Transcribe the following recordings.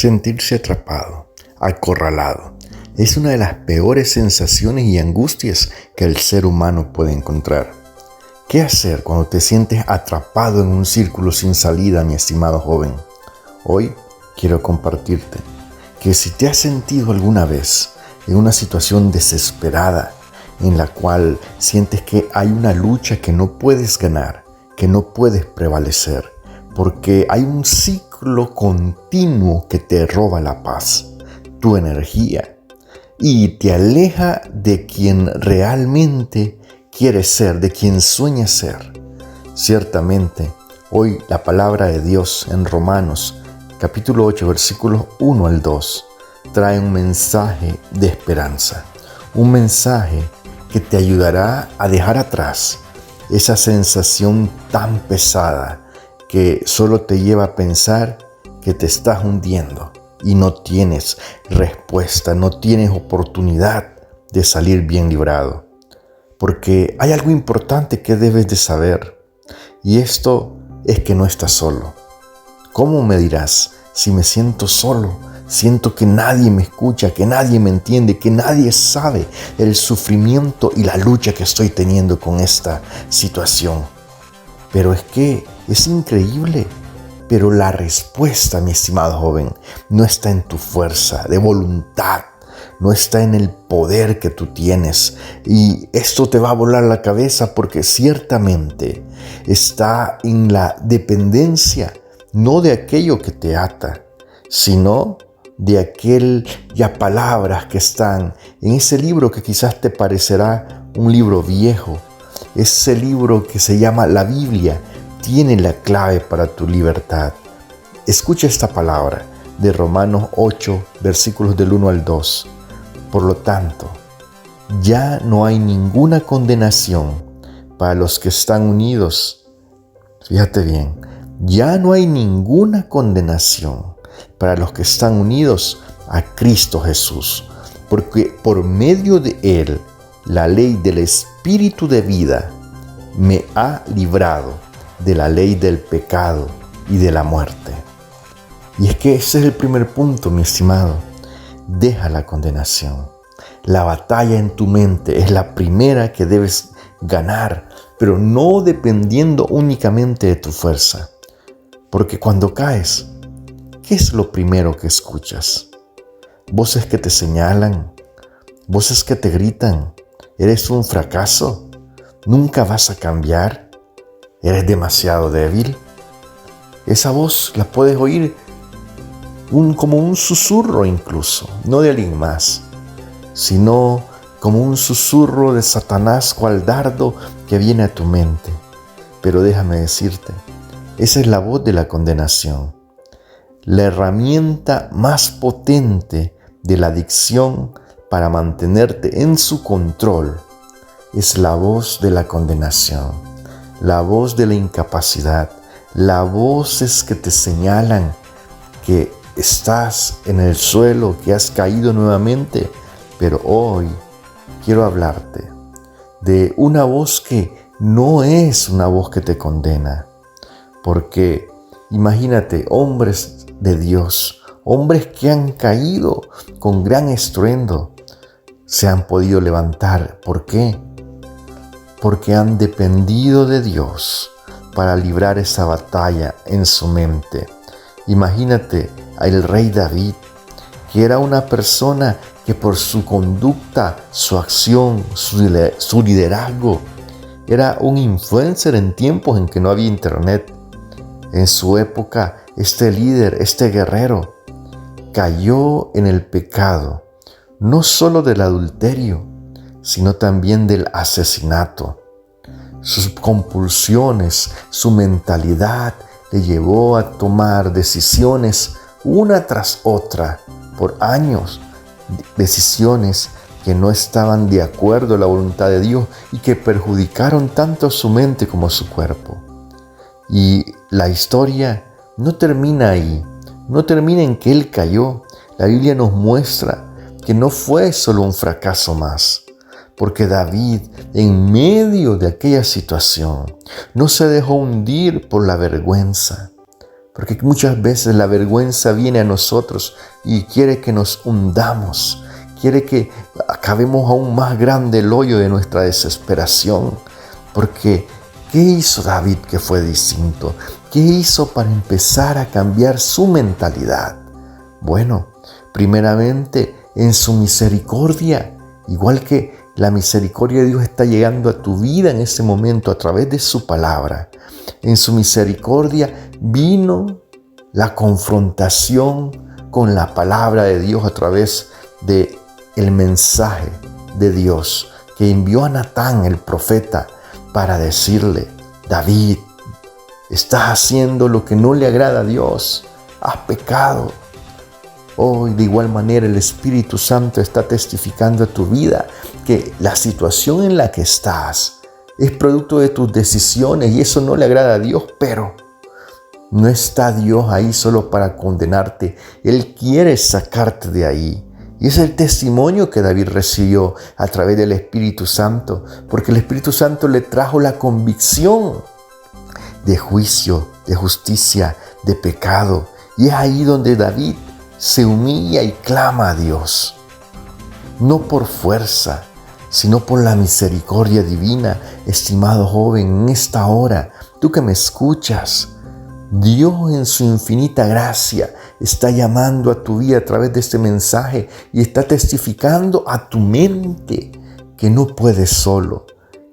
Sentirse atrapado, acorralado, es una de las peores sensaciones y angustias que el ser humano puede encontrar. ¿Qué hacer cuando te sientes atrapado en un círculo sin salida, mi estimado joven? Hoy quiero compartirte que si te has sentido alguna vez en una situación desesperada, en la cual sientes que hay una lucha que no puedes ganar, que no puedes prevalecer, porque hay un ciclo continuo que te roba la paz, tu energía, y te aleja de quien realmente quieres ser, de quien sueñas ser. Ciertamente, hoy la palabra de Dios en Romanos, capítulo 8, versículos 1 al 2, trae un mensaje de esperanza, un mensaje que te ayudará a dejar atrás esa sensación tan pesada que solo te lleva a pensar que te estás hundiendo y no tienes respuesta, no tienes oportunidad de salir bien librado. Porque hay algo importante que debes de saber, y esto es que no estás solo. ¿Cómo me dirás si me siento solo? Siento que nadie me escucha, que nadie me entiende, que nadie sabe el sufrimiento y la lucha que estoy teniendo con esta situación. Pero es que es increíble. Pero la respuesta, mi estimado joven, no está en tu fuerza de voluntad, no está en el poder que tú tienes. Y esto te va a volar la cabeza porque ciertamente está en la dependencia, no de aquello que te ata, sino de aquellas palabras que están en ese libro que quizás te parecerá un libro viejo. Ese libro que se llama la Biblia tiene la clave para tu libertad. Escucha esta palabra de Romanos 8, versículos del 1 al 2. Por lo tanto, ya no hay ninguna condenación para los que están unidos. Fíjate bien, ya no hay ninguna condenación para los que están unidos a Cristo Jesús, porque por medio de Él, la ley del Espíritu de vida me ha librado de la ley del pecado y de la muerte. Y es que ese es el primer punto, mi estimado. Deja la condenación. La batalla en tu mente es la primera que debes ganar, pero no dependiendo únicamente de tu fuerza. Porque cuando caes, ¿qué es lo primero que escuchas? Voces que te señalan, voces que te gritan, eres un fracaso, nunca vas a cambiar, eres demasiado débil. Esa voz la puedes oír como un susurro incluso, no de alguien más, sino como un susurro de Satanás cual dardo que viene a tu mente. Pero déjame decirte, esa es la voz de la condenación. La herramienta más potente de la adicción para mantenerte en su control es la voz de la condenación, la voz de la incapacidad, las voces que te señalan que estás en el suelo, que has caído nuevamente. Pero hoy quiero hablarte de una voz que no es una voz que te condena, porque imagínate, hombres de Dios, hombres que han caído con gran estruendo, se han podido levantar. ¿Por qué? Porque han dependido de Dios para librar esa batalla en su mente. Imagínate al rey David, que era una persona que por su conducta, su acción, su liderazgo, era un influencer en tiempos en que no había internet. En su época, este líder, este guerrero, cayó en el pecado, no solo del adulterio, sino también del asesinato. Sus compulsiones, su mentalidad le llevó a tomar decisiones una tras otra por años, decisiones que no estaban de acuerdo a la voluntad de Dios y que perjudicaron tanto su mente como su cuerpo. Y la historia no termina ahí, no termina en que él cayó. La Biblia nos muestra que no fue solo un fracaso más, porque David, en medio de aquella situación, no se dejó hundir por la vergüenza, Porque muchas veces la vergüenza viene a nosotros y quiere que nos hundamos, quiere que acabemos aún más grande el hoyo de nuestra desesperación. Porque, ¿qué hizo David que fue distinto? ¿Qué hizo para empezar a cambiar su mentalidad? Bueno, primeramente en su misericordia, igual que la misericordia de Dios está llegando a tu vida en ese momento a través de su palabra. En su misericordia vino la confrontación con la palabra de Dios a través de el mensaje de Dios que envió a Natán, el profeta, para decirle: David, estás haciendo lo que no le agrada a Dios, has pecado. Hoy, de igual manera, el Espíritu Santo está testificando a tu vida que la situación en la que estás es producto de tus decisiones y eso no le agrada a Dios, pero no está Dios ahí solo para condenarte. Él quiere sacarte de ahí. Y es el testimonio que David recibió a través del Espíritu Santo, porque el Espíritu Santo le trajo la convicción de juicio, de justicia, de pecado. Y es ahí donde David se humilla y clama a Dios, no por fuerza, sino por la misericordia divina. Estimado joven, en esta hora, tú que me escuchas, Dios en su infinita gracia está llamando a tu vida a través de este mensaje y está testificando a tu mente que no puedes solo,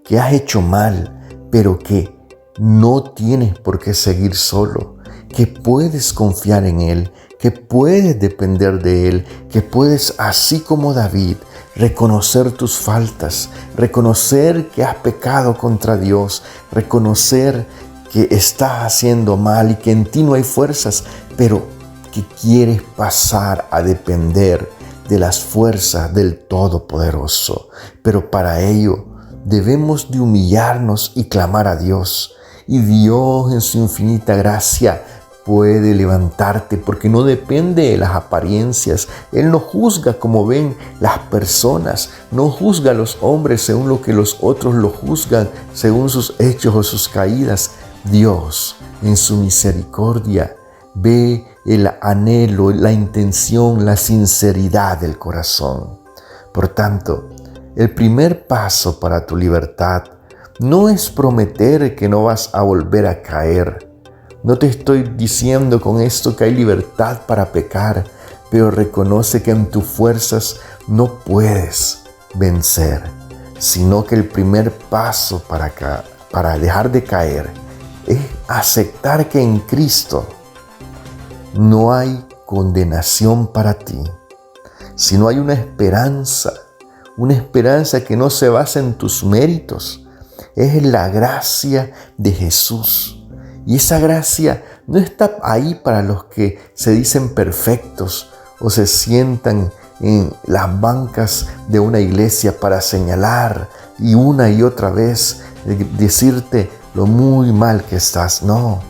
que has hecho mal, pero que no tienes por qué seguir solo, que puedes confiar en Él, que puedes depender de Él, que puedes, así como David, reconocer tus faltas, reconocer que has pecado contra Dios, reconocer que estás haciendo mal y que en ti no hay fuerzas, pero que quieres pasar a depender de las fuerzas del Todopoderoso. Pero para ello debemos de humillarnos y clamar a Dios. Y Dios en su infinita gracia puede levantarte, porque no depende de las apariencias. Él no juzga como ven las personas, no juzga a los hombres según lo que los otros lo juzgan, según sus hechos o sus caídas. Dios, en su misericordia, ve el anhelo, la intención, la sinceridad del corazón. Por tanto, el primer paso para tu libertad no es prometer que no vas a volver a caer. No te estoy diciendo con esto que hay libertad para pecar, pero reconoce que en tus fuerzas no puedes vencer, sino que el primer paso para dejar de caer es aceptar que en Cristo no hay condenación para ti, sino hay una esperanza que no se basa en tus méritos, es en la gracia de Jesús. Y esa gracia no está ahí para los que se dicen perfectos o se sientan en las bancas de una iglesia para señalar y una y otra vez decirte lo muy mal que estás. No,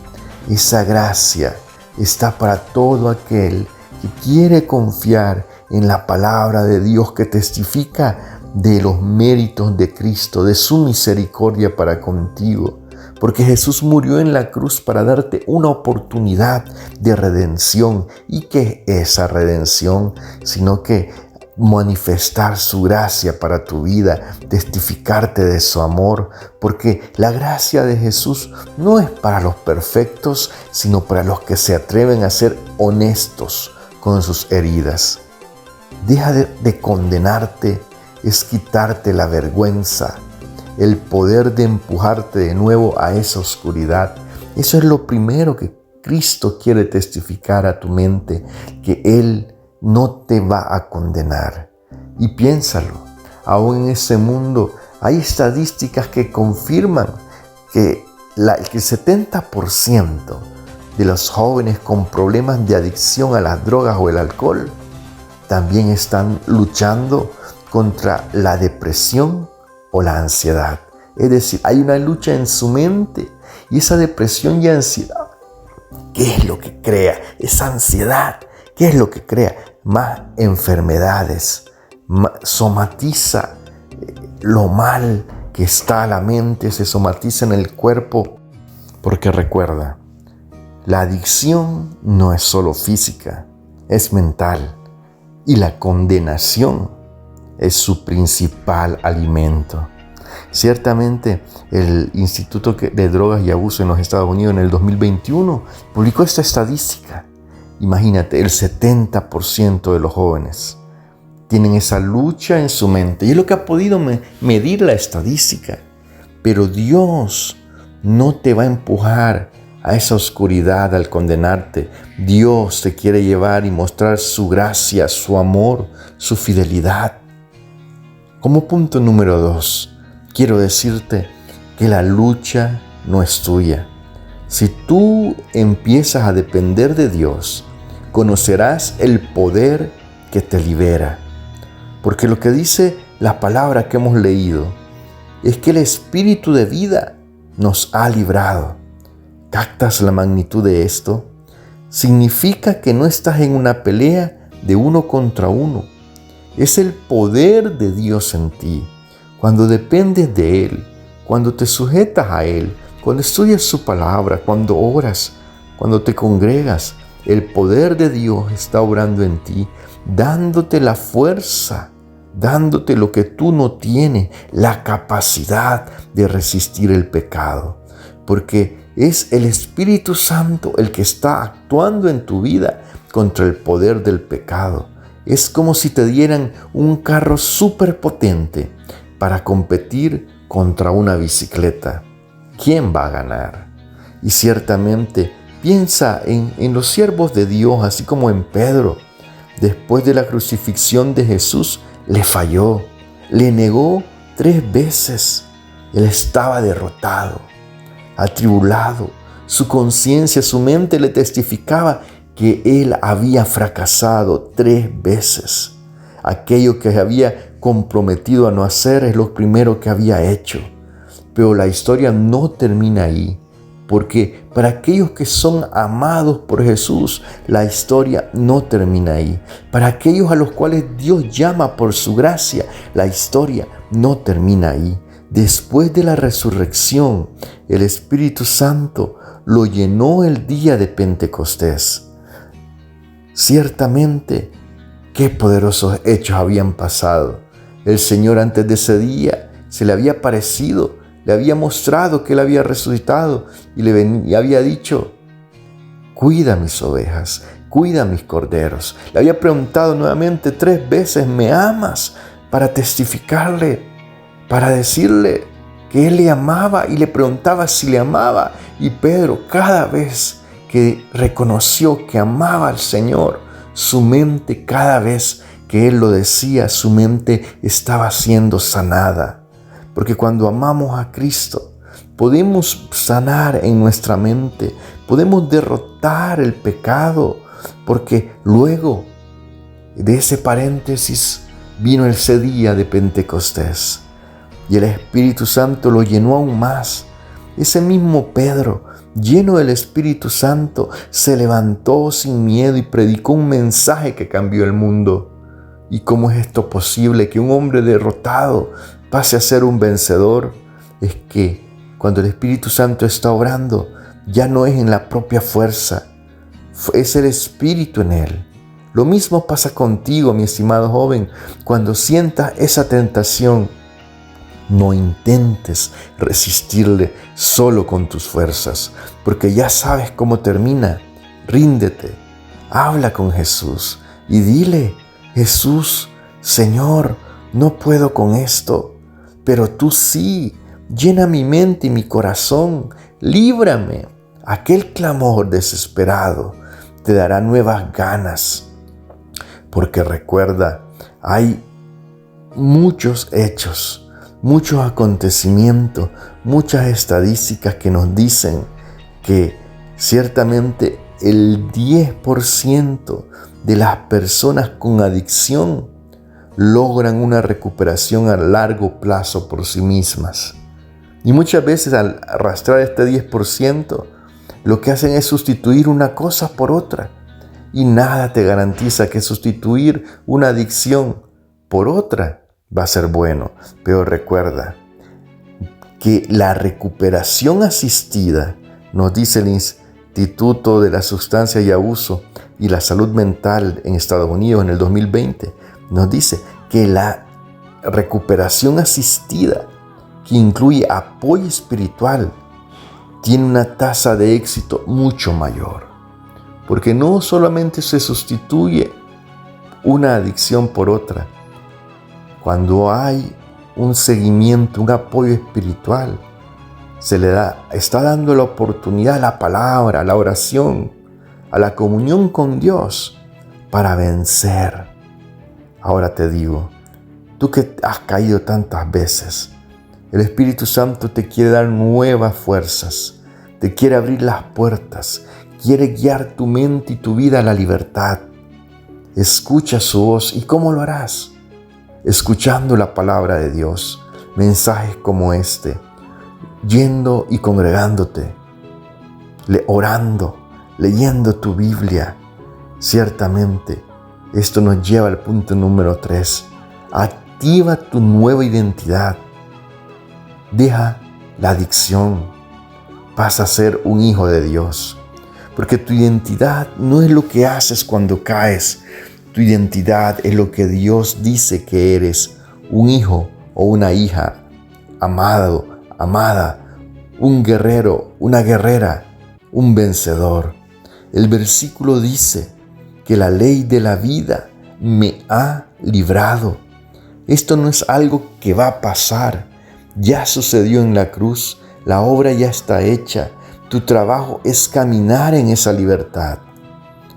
esa gracia está para todo aquel que quiere confiar en la palabra de Dios que testifica de los méritos de Cristo, de su misericordia para contigo. Porque Jesús murió en la cruz para darte una oportunidad de redención. ¿Y qué es esa redención? Sino que manifestar su gracia para tu vida, testificarte de su amor, porque la gracia de Jesús no es para los perfectos, sino para los que se atreven a ser honestos con sus heridas. Deja de condenarte, es quitarte la vergüenza, el poder de empujarte de nuevo a esa oscuridad. Eso es lo primero que Cristo quiere testificar a tu mente, que Él no te va a condenar. Y piénsalo, aún en ese mundo hay estadísticas que confirman que el 70% de los jóvenes con problemas de adicción a las drogas o el alcohol también están luchando contra la depresión o la ansiedad. Es decir, hay una lucha en su mente y esa depresión y ansiedad, ¿qué es lo que crea? Esa ansiedad, ¿qué es lo que crea? Más enfermedades, somatiza lo mal que está a la mente, se somatiza en el cuerpo. Porque recuerda, La adicción no es solo física, es mental, y la condenación es su principal alimento. Ciertamente, el Instituto de Drogas y Abuso en los Estados Unidos en el 2021 publicó esta estadística. Imagínate, el 70% de los jóvenes tienen esa lucha en su mente. Y es lo que ha podido medir la estadística. Pero Dios no te va a empujar a esa oscuridad al condenarte. Dios te quiere llevar y mostrar su gracia, su amor, su fidelidad. Como punto número 2, quiero decirte que la lucha no es tuya. Si tú empiezas a depender de Dios, conocerás el poder que te libera. Porque lo que dice la palabra que hemos leído es que el Espíritu de vida nos ha librado. ¿Captas la magnitud de esto? Significa que no estás en una pelea de uno contra uno. Es el poder de Dios en ti. Cuando dependes de Él, cuando te sujetas a Él, cuando estudias su palabra, cuando oras, cuando te congregas, el poder de Dios está obrando en ti, dándote la fuerza, dándote lo que tú no tienes, la capacidad de resistir el pecado. Porque es el Espíritu Santo el que está actuando en tu vida contra el poder del pecado. Es como si te dieran un carro súper potente para competir contra una bicicleta. ¿Quién va a ganar? Y ciertamente piensa en los siervos de Dios, así como en Pedro. Después de la crucifixión de Jesús, le falló, le negó 3 veces. Él estaba derrotado, atribulado. Su conciencia, su mente le testificaba que él había fracasado 3 veces. Aquello que había comprometido a no hacer es lo primero que había hecho. Pero la historia no termina ahí, porque para aquellos que son amados por Jesús, la historia no termina ahí. Para aquellos a los cuales Dios llama por su gracia, la historia no termina ahí. Después de la resurrección, el Espíritu Santo lo llenó el día de Pentecostés. Ciertamente, qué poderosos hechos habían pasado. El Señor antes de ese día se le había aparecido, le había mostrado que él había resucitado y había dicho: cuida mis ovejas, cuida mis corderos. Le había preguntado nuevamente 3 veces: ¿me amas? Para testificarle, para decirle que él le amaba, y le preguntaba si le amaba. Y Pedro, cada vez que reconoció que amaba al Señor, su mente, cada vez que él lo decía, su mente estaba siendo sanada. Porque cuando amamos a Cristo, podemos sanar en nuestra mente, podemos derrotar el pecado, porque luego de ese paréntesis vino ese día de Pentecostés y el Espíritu Santo lo llenó aún más. Ese mismo Pedro, lleno del Espíritu Santo, se levantó sin miedo y predicó un mensaje que cambió el mundo. ¿Y cómo es esto posible, que un hombre derrotado pase a ser un vencedor? Es que cuando el Espíritu Santo está obrando, ya no es en la propia fuerza, es el Espíritu en él. Lo mismo pasa contigo, mi estimado joven. Cuando sientas esa tentación, no intentes resistirle solo con tus fuerzas, porque ya sabes cómo termina. Ríndete, habla con Jesús y dile: Jesús, Señor, no puedo con esto, pero tú sí. Llena mi mente y mi corazón, líbrame. Aquel clamor desesperado te dará nuevas ganas, porque recuerda, hay muchos hechos, muchos acontecimientos, muchas estadísticas que nos dicen que ciertamente el 10% de las personas con adicción logran una recuperación a largo plazo por sí mismas. Y muchas veces al arrastrar este 10%, lo que hacen es sustituir una cosa por otra. Y nada te garantiza que sustituir una adicción por otra va a ser bueno. Pero recuerda que la recuperación asistida, nos dice Instituto de la Sustancia y Abuso y la Salud Mental en Estados Unidos en el 2020 nos dice que la recuperación asistida, que incluye apoyo espiritual, tiene una tasa de éxito mucho mayor, porque no solamente se sustituye una adicción por otra. Cuando hay un seguimiento, un apoyo espiritual, está dando la oportunidad a la palabra, a la oración, a la comunión con Dios para vencer. Ahora te digo, tú que has caído tantas veces, el Espíritu Santo te quiere dar nuevas fuerzas, te quiere abrir las puertas, quiere guiar tu mente y tu vida a la libertad. Escucha su voz. ¿Y cómo lo harás? Escuchando la palabra de Dios, mensajes como este, yendo y congregándote, orando, leyendo tu Biblia. Ciertamente, esto nos lleva al punto número 3. Activa tu nueva identidad. Deja la adicción. Pasa a ser un hijo de Dios. Porque tu identidad no es lo que haces cuando caes. Tu identidad es lo que Dios dice que eres. Un hijo o una hija amado, amada, un guerrero, una guerrera, un vencedor. El versículo dice que la ley de la vida me ha librado. Esto no es algo que va a pasar. Ya sucedió en la cruz. La obra ya está hecha. Tu trabajo es caminar en esa libertad.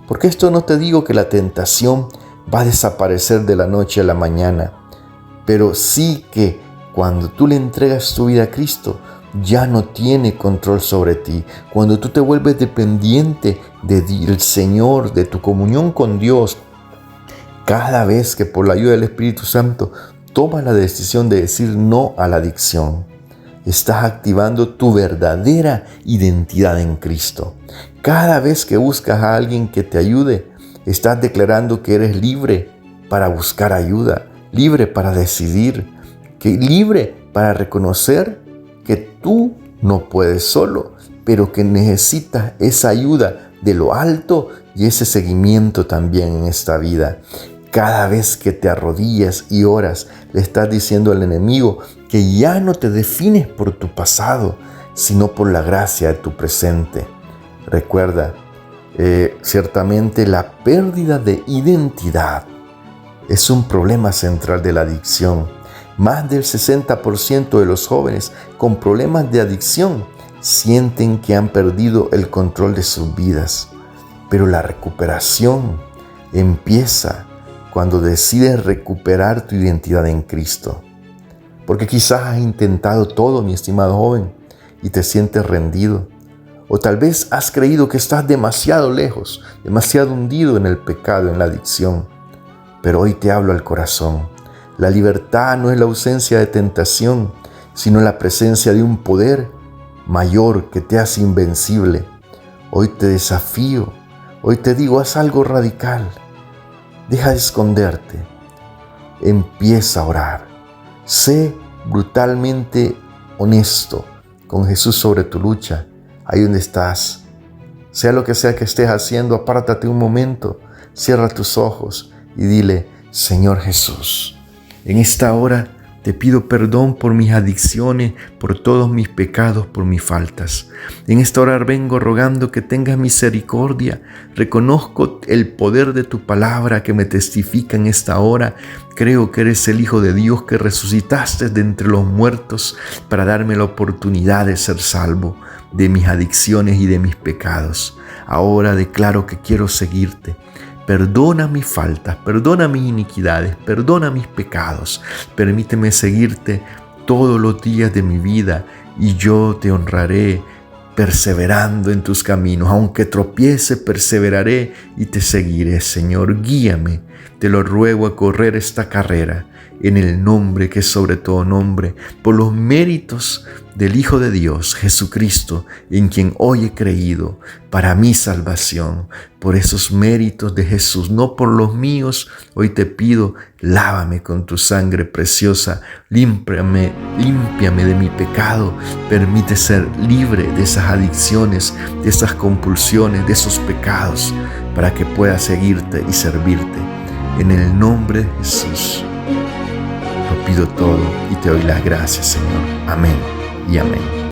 Porque esto no te digo que la tentación va a desaparecer de la noche a la mañana, pero sí que cuando tú le entregas tu vida a Cristo, ya no tiene control sobre ti. Cuando tú te vuelves dependiente del Señor, de tu comunión con Dios, cada vez que por la ayuda del Espíritu Santo tomas la decisión de decir no a la adicción, estás activando tu verdadera identidad en Cristo. Cada vez que buscas a alguien que te ayude, estás declarando que eres libre para buscar ayuda, libre para decidir, libre para reconocer que tú no puedes solo, pero que necesitas esa ayuda de lo alto y ese seguimiento también en esta vida. Cada vez que te arrodillas y oras, le estás diciendo al enemigo que ya no te defines por tu pasado, sino por la gracia de tu presente. Recuerda, ciertamente la pérdida de identidad es un problema central de la adicción. Más del 60% de los jóvenes con problemas de adicción sienten que han perdido el control de sus vidas. Pero la recuperación empieza cuando decides recuperar tu identidad en Cristo. Porque quizás has intentado todo, mi estimado joven, y te sientes rendido. O tal vez has creído que estás demasiado lejos, demasiado hundido en el pecado, en la adicción. Pero hoy te hablo al corazón. La libertad no es la ausencia de tentación, sino la presencia de un poder mayor que te hace invencible. Hoy te desafío, hoy te digo, haz algo radical. Deja de esconderte. Empieza a orar. Sé brutalmente honesto con Jesús sobre tu lucha, ahí donde estás. Sea lo que sea que estés haciendo, apártate un momento, cierra tus ojos y dile: Señor Jesús, en esta hora te pido perdón por mis adicciones, por todos mis pecados, por mis faltas. En esta hora vengo rogando que tengas misericordia. Reconozco el poder de tu palabra que me testifica en esta hora. Creo que eres el Hijo de Dios que resucitaste de entre los muertos para darme la oportunidad de ser salvo de mis adicciones y de mis pecados. Ahora declaro que quiero seguirte. Perdona mis faltas, perdona mis iniquidades, perdona mis pecados. Permíteme seguirte todos los días de mi vida y yo te honraré perseverando en tus caminos. Aunque tropiece, perseveraré y te seguiré. Señor, guíame. Te lo ruego a correr esta carrera en el nombre que es sobre todo nombre, por los méritos del Hijo de Dios, Jesucristo, en quien hoy he creído para mi salvación. Por esos méritos de Jesús, no por los míos, hoy te pido, lávame con tu sangre preciosa, límpiame de mi pecado, permite ser libre de esas adicciones, de esas compulsiones, de esos pecados, para que pueda seguirte y servirte. En el nombre de Jesús, lo pido todo y te doy las gracias, Señor. Amén y amén.